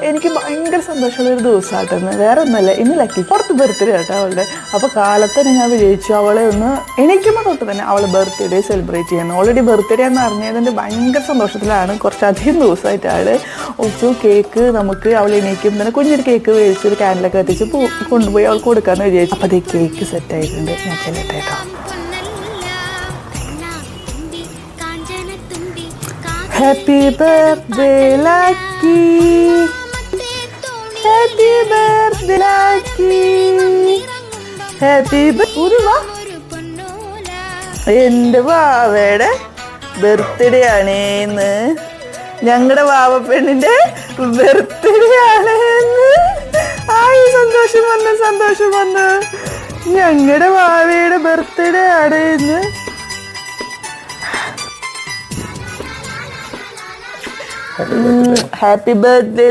എനിക്ക് ഭയങ്കര സന്തോഷമുള്ളൊരു ദിവസമായിട്ടെന്ന്. വേറെ ഒന്നുമല്ല, ഇന്ന് ലക്കി പുറത്ത് ബർത്ത്ഡേ കേട്ടോ അവളുടെ. അപ്പോൾ കാലത്ത് തന്നെ ഞാൻ വിജയിച്ചു അവളെ ഒന്ന് എണീക്കുമ്പോൾ തൊട്ട് തന്നെ അവൾ ബർത്ത്ഡേ സെലിബ്രേറ്റ് ചെയ്യാൻ. ഓൾറെഡി ബർത്ത്ഡേ എന്ന് അറിഞ്ഞതിൻ്റെ ഭയങ്കര സന്തോഷത്തിലാണ്. കുറച്ചധികം ദിവസമായിട്ടാണ് ഒച്ചു കേക്ക് നമുക്ക് അവൾ എണീക്കും തന്നെ കുഞ്ഞൊരു കേക്ക് മേടിച്ചൊരു ക്യാൻഡിലൊക്കെ കത്തിച്ച് കൊണ്ടുപോയി അവൾക്ക് കൊടുക്കാമെന്ന് വിചാരിച്ചു. അപ്പോൾ അതേ കേക്ക് സെറ്റായിട്ടുണ്ട്. ഞാൻ ചെല്ലട്ടെ കേട്ടോ. Happy birthday lucky, happy birthday lucky, happy എൻ്റെ വാവയുടെ ബർത്ത്ഡേ ആണേന്ന്. ഞങ്ങളുടെ വാവപ്പെണ്ണിൻ്റെ ബർത്ത്ഡേ ആണേന്ന്. ആയി സന്തോഷം വന്നു, സന്തോഷം വന്നു. ഞങ്ങളുടെ വാവയുടെ ബർത്ത്ഡേ ആണേന്ന്. Happy birthday